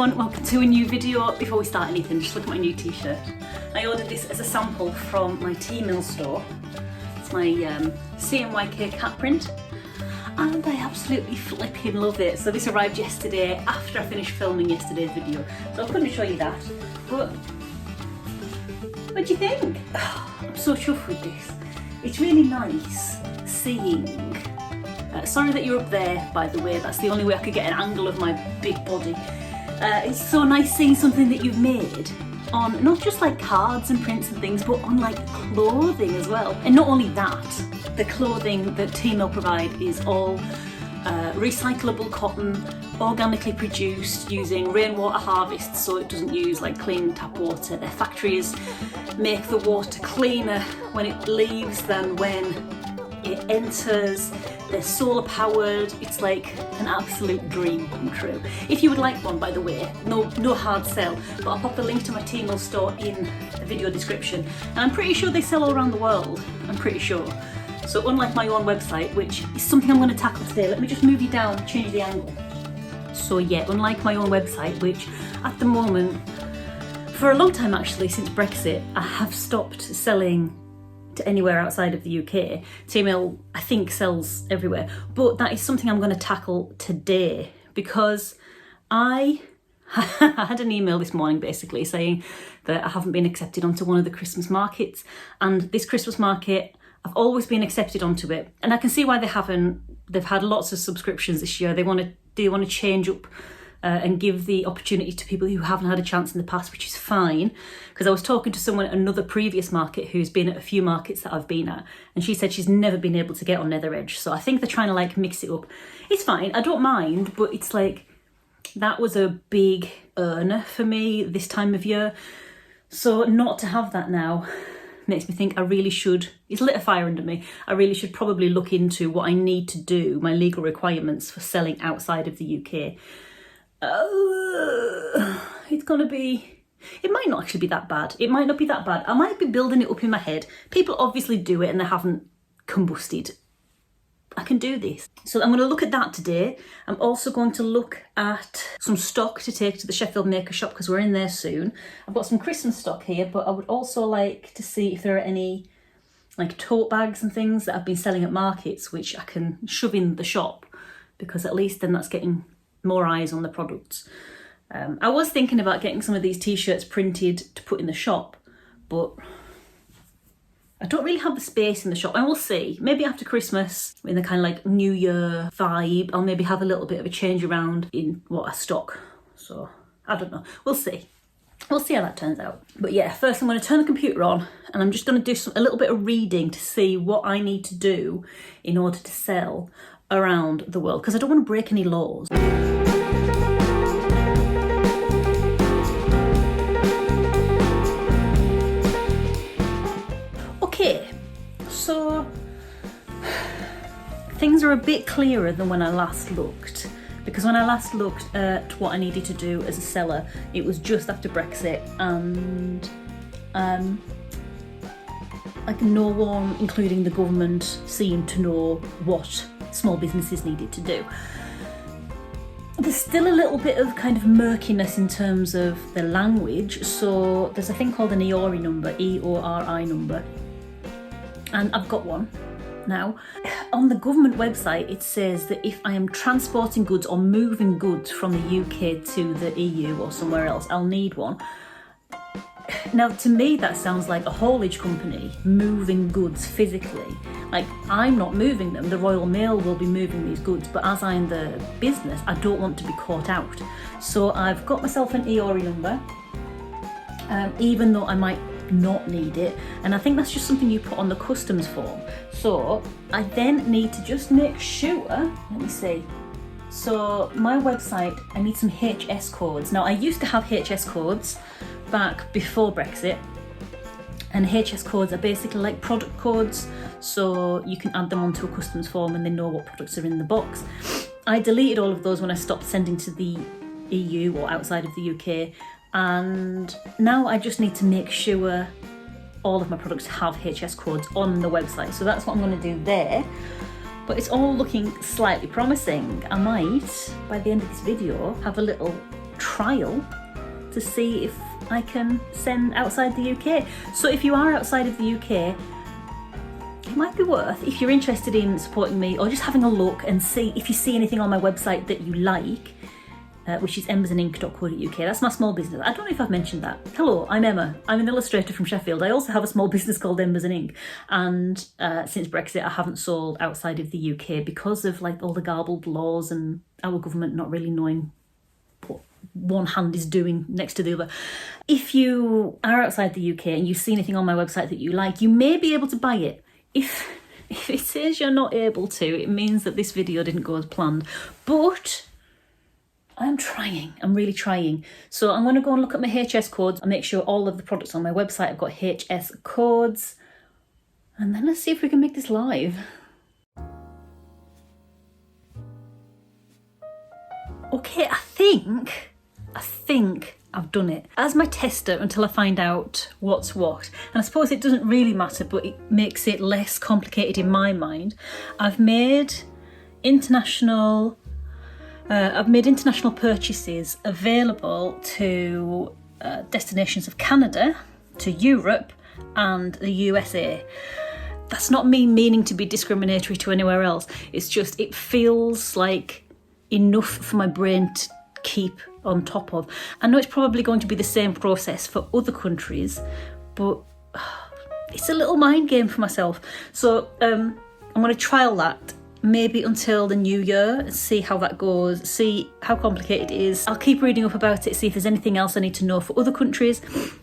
everyone, welcome to a new video. Before we start anything, just look at my new t-shirt. I ordered this as a sample from my T-Mill store. It's my CMYK cat print and I absolutely flipping love it. So this arrived yesterday after I finished filming yesterday's video, so I couldn't show you that. But what do you think? I'm so chuffed with this. It's really nice seeing. Sorry that you're up there, by the way, that's the only way I could get an angle of my big body. It's so nice seeing something that you've made on not just like cards and prints and things, but on like clothing as well. And not only that, the clothing that T-Mill provide is all recyclable cotton, organically produced using rainwater harvest, so it doesn't use like clean tap water. Their factories make the water cleaner when it leaves than when it enters. They're solar powered. It's like an absolute dream come true. If you would like one, by the way, no hard sell, but I'll pop the link to my T-Mill store in the video description. And I'm pretty sure they sell all around the world, I'm pretty sure. So unlike my own website, which is something I'm going to tackle today, let me just move you down, change the angle. So yeah, unlike my own website, which at the moment, for a long time actually, since Brexit, I have stopped selling to anywhere outside of the UK. T-Mill, I think, sells everywhere, but that is something I'm going to tackle today because I had an email this morning basically saying that I haven't been accepted onto one of the Christmas markets, and this Christmas market, I've always been accepted onto it, and I can see why they haven't. They've had lots of subscriptions this year. They want to change up and give the opportunity to people who haven't had a chance in the past, which is fine. Because I was talking to someone at another previous market who's been at a few markets that I've been at, and she said she's never been able to get on Nether Edge. So I think they're trying to like mix it up. It's fine, I don't mind, but it's like, that was a big earner for me this time of year. So not to have that now makes me think I really should, it's lit a fire under me, I really should probably look into what I need to do, my legal requirements for selling outside of the UK. It's gonna be, it might not actually be that bad. It might not be that bad. I might be building it up in my head. People obviously do it and they haven't combusted. I can do this. So I'm going to look at that today. I'm also going to look at some stock to take to the Sheffield Maker Shop because we're in there soon. I've got some Christmas stock here, but I would also like to see if there are any like tote bags and things that I've been selling at markets which I can shove in the shop, because at least then that's getting more eyes on the products. I was thinking about getting some of these t-shirts printed to put in the shop, but I don't really have the space in the shop. And we'll see, maybe after Christmas, in the kind of like New Year vibe, I'll maybe have a little bit of a change around in what I stock. So I don't know, we'll see. We'll see how that turns out. But yeah, first I'm going to turn the computer on and I'm just going to do a little bit of reading to see what I need to do in order to sell around the world, because I don't want to break any laws. Okay, so things are a bit clearer than when I last looked, because when I last looked at what I needed to do as a seller, it was just after Brexit, and like no one, including the government, seemed to know what small businesses needed to do. There's still a little bit of kind of murkiness in terms of the language, so there's a thing called an EORI number, E-O-R-I number, and I've got one now. On the government website it says that if I am transporting goods or moving goods from the UK to the EU or somewhere else, I'll need one. Now, to me, that sounds like a haulage company moving goods physically. Like, I'm not moving them, the Royal Mail will be moving these goods, but as I'm the business, I don't want to be caught out. So I've got myself an EORI number, even though I might not need it, and I think that's just something you put on the customs form. So I then need to just make sure, let me see. So my website, I need some HS codes. Now, I used to have HS codes back before Brexit, and HS codes are basically like product codes, so you can add them onto a customs form and they know what products are in the box. I deleted all of those when I stopped sending to the EU or outside of the UK, and now I just need to make sure all of my products have HS codes on the website. So that's what I'm going to do there. But it's all looking slightly promising. I might, by the end of this video, have a little trial to see if I can send outside the UK. So if you are outside of the UK, it might be worth, if you're interested in supporting me or just having a look and see if you see anything on my website that you like, which is embersandink.co.uk. That's my small business. I don't know if I've mentioned that. Hello, I'm Emma. I'm an illustrator from Sheffield. I also have a small business called Embers and Ink. And since Brexit, I haven't sold outside of the UK because of like all the garbled laws and our government not really knowing what one hand is doing next to the other. If you are outside the UK and you see anything on my website that you like, you may be able to buy it. If it says you're not able to, it means that this video didn't go as planned. But I'm trying, I'm really trying. So I'm going to go and look at my HS codes and make sure all of the products on my website have got HS codes. And then let's see if we can make this live. Okay, I think I've done it. As my tester until I find out what's what. And I suppose it doesn't really matter, but it makes it less complicated in my mind. I've made international purchases available to destinations of Canada, to Europe and the USA. That's not me meaning to be discriminatory to anywhere else. It's just, it feels like enough for my brain to keep on top of. I know it's probably going to be the same process for other countries, but it's a little mind game for myself. So I'm going to trial that maybe until the new year and see how that goes, see how complicated it is. I'll keep reading up about it, see if there's anything else I need to know for other countries.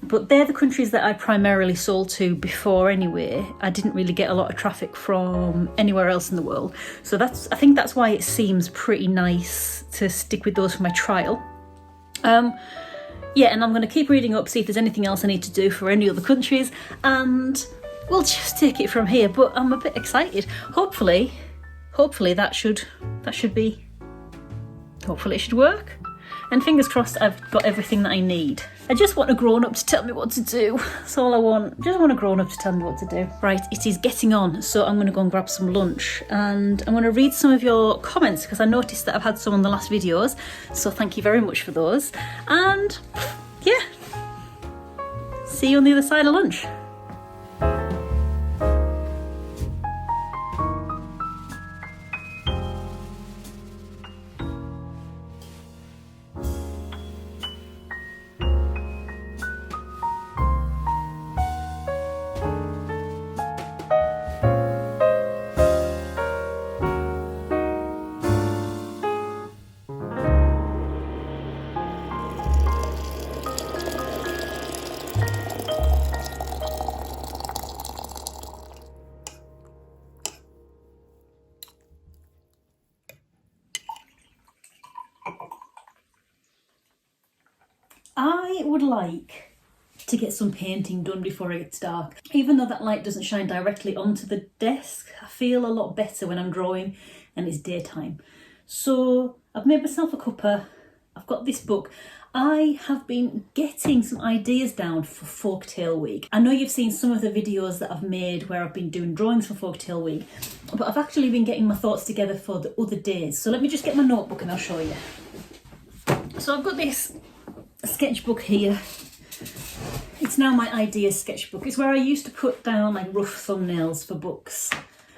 But they're the countries that I primarily sold to before anyway. I didn't really get a lot of traffic from anywhere else in the world. So I think that's why it seems pretty nice to stick with those for my trial. Yeah, and I'm going to keep reading up, see if there's anything else I need to do for any other countries, and we'll just take it from here. But I'm a bit excited. Hopefully that should hopefully it should work. And fingers crossed I've got everything that I need. I just want a grown-up to tell me what to do. That's all I want. I just want a grown-up to tell me what to do. Right, it is getting on, so I'm going to go and grab some lunch. And I'm going to read some of your comments because I noticed that I've had some on the last videos. So thank you very much for those. And yeah, see you on the other side of lunch. I would like to get some painting done before it gets dark. Even though that light doesn't shine directly onto the desk, I feel a lot better when I'm drawing and it's daytime. So I've made myself a cuppa. I've got this book. I have been getting some ideas down for Folktale Week. I know you've seen some of the videos that I've made where I've been doing drawings for Folktale Week, but I've actually been getting my thoughts together for the other days. So let me just get my notebook and I'll show you. So I've got this sketchbook here. It's now my ideas sketchbook. It's where I used to put down like rough thumbnails for books.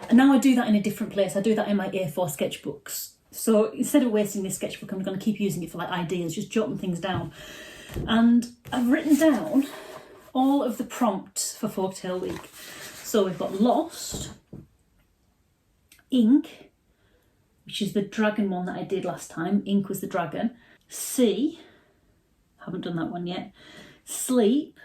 And now I do that in a different place. I do that in my A4 sketchbooks. So instead of wasting this sketchbook, I'm going to keep using it for like ideas, just jotting things down. And I've written down all of the prompts for Folktale Week. So we've got Lost, Ink, which is the dragon one that I did last time. Ink was the dragon. Sea, haven't done that one yet. Sleep,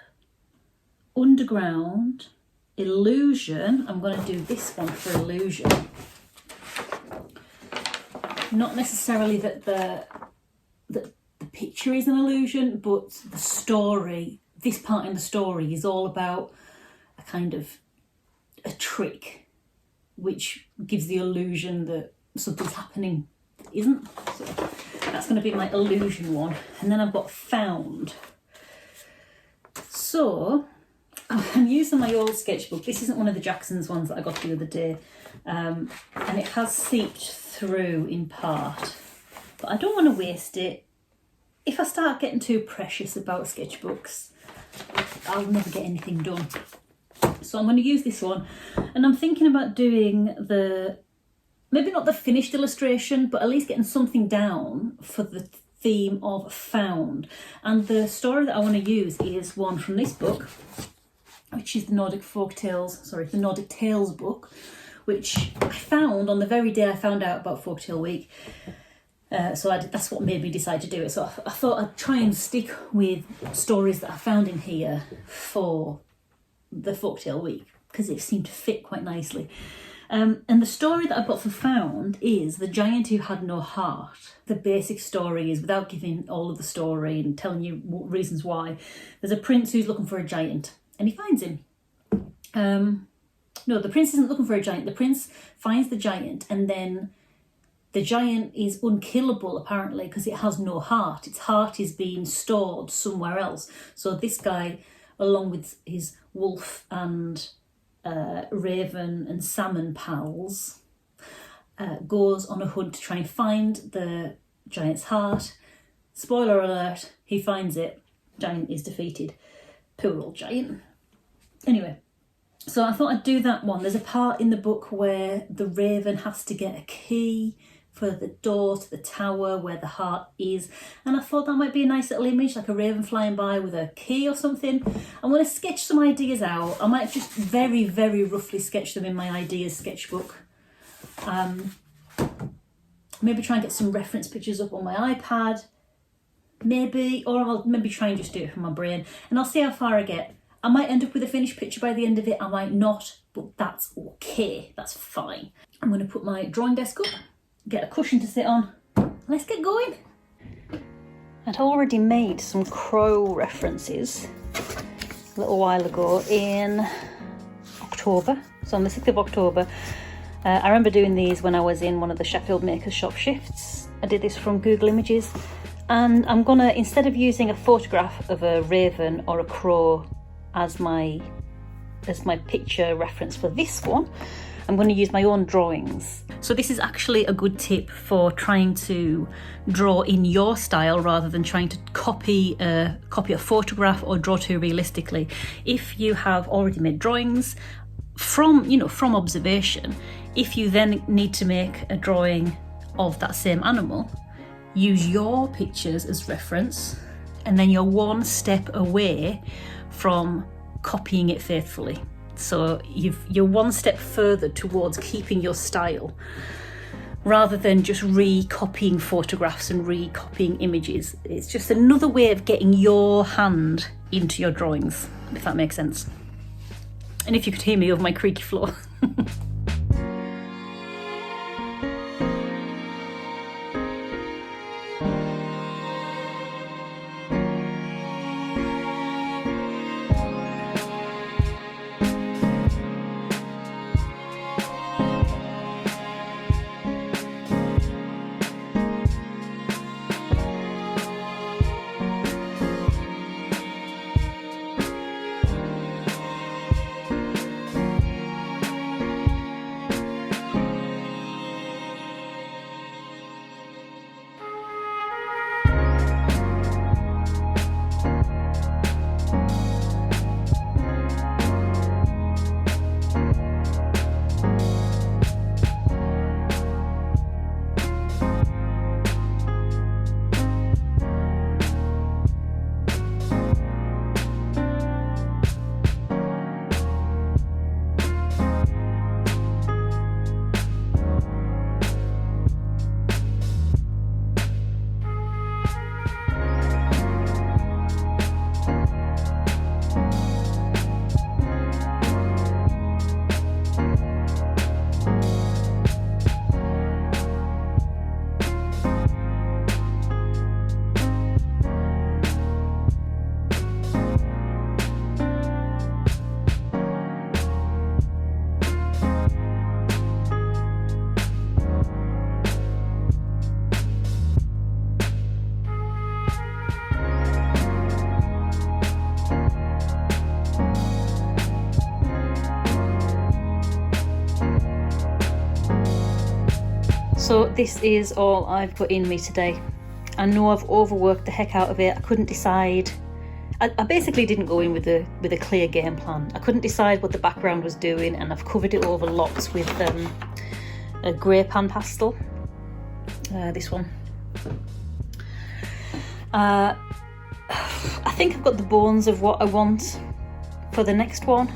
Underground, Illusion. I'm going to do this one for Illusion. Not necessarily that the picture is an illusion, but the story, this part in the story is all about a kind of a trick which gives the illusion that something's happening that isn't. So that's going to be my illusion one. And then I've got Found. So I'm using my old sketchbook. This isn't one of the Jackson's ones that I got the other day. And it has seeped through in part. But I don't want to waste it. if I start getting too precious about sketchbooks, I'll never get anything done. So I'm going to use this one, and I'm thinking about doing maybe not the finished illustration, but at least getting something down for the theme of found. And the story that I want to use is one from this book, which is the Nordic Tales book, which I found on the very day I found out about Folktale Week. So that's what made me decide to do it. So I thought I'd try and stick with stories that I found in here for the Folktale Week, because it seemed to fit quite nicely. And the story that I got for found is The Giant Who Had No Heart. The basic story is, without giving all of the story and telling you reasons why, there's a prince who's looking for a giant, and he finds him. No, the prince isn't looking for a giant. The prince finds the giant, and then the giant is unkillable, apparently, because it has no heart. Its heart is being stored somewhere else. So this guy, along with his wolf and raven and salmon pals, goes on a hunt to try and find the giant's heart. Spoiler alert, he finds it. Giant is defeated. Poor old giant. Anyway, so I thought I'd do that one. There's a part in the book where the raven has to get a key for the door to the tower where the heart is, and I thought that might be a nice little image, like a raven flying by with a key or something. I'm going to sketch some ideas out. I might just very, very roughly sketch them in my ideas sketchbook. Maybe try and get some reference pictures up on my iPad, or I'll maybe try and just do it from my brain, and I'll see how far I get. I might end up with a finished picture by the end of it, I might not, but that's okay, that's fine. I'm going to put my drawing desk up, get a cushion to sit on. Let's get going. I'd already made some crow references a little while ago in October, so on the 6th of October. I remember doing these when I was in one of the Sheffield Makers Shop shifts. I did this from Google Images, and I'm gonna, instead of using a photograph of a raven or a crow as my picture reference for this one, I'm going to use my own drawings. So this is actually a good tip for trying to draw in your style rather than trying to copy a photograph or draw too realistically. If you have already made drawings from observation, if you then need to make a drawing of that same animal, use your pictures as reference, and then you're one step away from copying it faithfully. So you're one step further towards keeping your style, rather than just re-copying photographs and re-copying images. It's just another way of getting your hand into your drawings, if that makes sense. And if you could hear me over my creaky floor. So this is all I've got in me today. I know I've overworked the heck out of it. I couldn't decide. I basically didn't go in with a clear game plan. I couldn't decide what the background was doing, and I've covered it over lots with a grey pan pastel. This one. I think I've got the bones of what I want for the next one.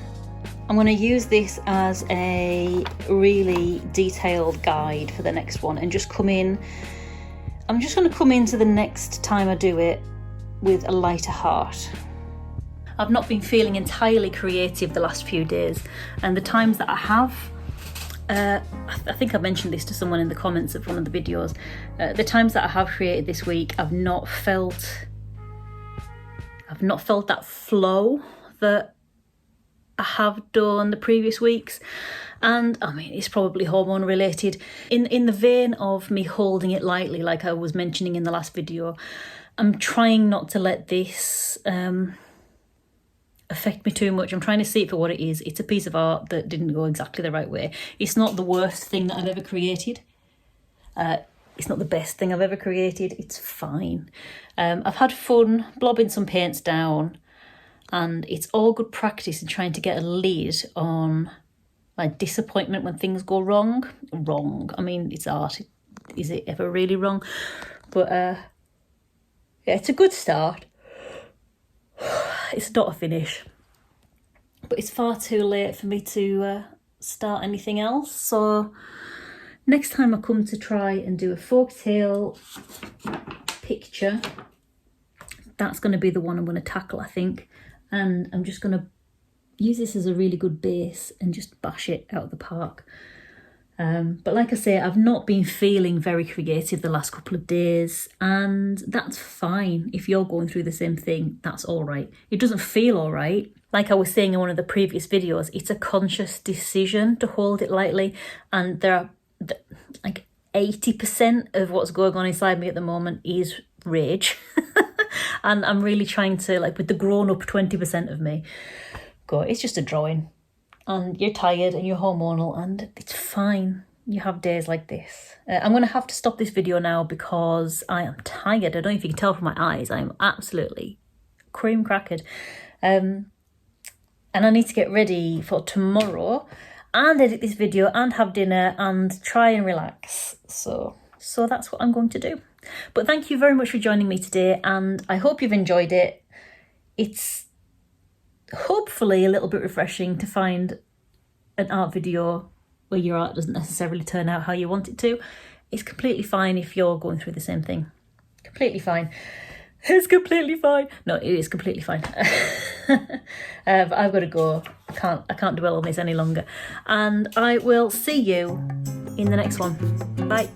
I'm going to use this as a really detailed guide for the next one, and just come in. I'm just going to come into the next time I do it with a lighter heart. I've not been feeling entirely creative the last few days, and the times that I have, I think I mentioned this to someone in the comments of one of the videos, the times that I have created this week, I've not felt that flow that I have done the previous weeks. And I mean, it's probably hormone related. In the vein of me holding it lightly, like I was mentioning in the last video, I'm trying not to let this affect me too much. I'm trying to see it for what it is. It's a piece of art that didn't go exactly the right way. It's not the worst thing that I've ever created. It's not the best thing I've ever created. It's fine. I've had fun blobbing some paints down, and it's all good practice in trying to get a lid on my disappointment when things go wrong. I mean, it's art. Is it ever really wrong? But yeah, it's a good start. It's not a finish, but it's far too late for me to start anything else. So next time I come to try and do a folktale picture, that's going to be the one I'm going to tackle, I think. And I'm just going to use this as a really good base and just bash it out of the park. But like I say, I've not been feeling very creative the last couple of days, and that's fine. If you're going through the same thing, that's all right. It doesn't feel all right. Like I was saying in one of the previous videos, it's a conscious decision to hold it lightly, and there are like 80% of what's going on inside me at the moment is rage. And I'm really trying to, like, with the grown-up 20% of me, go, it's just a drawing. And you're tired and you're hormonal, and it's fine. You have days like this. I'm going to have to stop this video now because I am tired. I don't know if you can tell from my eyes. I'm absolutely cream crackered. And I need to get ready for tomorrow and edit this video and have dinner and try and relax. So that's what I'm going to do. But thank you very much for joining me today, and I hope you've enjoyed it. It's hopefully a little bit refreshing to find an art video where your art doesn't necessarily turn out how you want it to. It's completely fine if you're going through the same thing. Completely fine. It's completely fine. No, it is completely fine. But I've got to go. I can't dwell on this any longer. And I will see you in the next one. Bye.